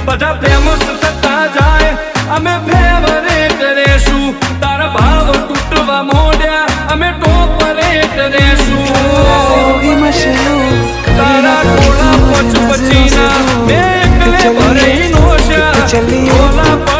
બધા પ્રેમ થતા જાય અમે ફેવરેટ રહેશું તારા ભાવ તૂટવા મોડ્યા અમે ટોપરેટ રહેશું તારા ટોળા પછીના મેં એકલે ભરી નો છે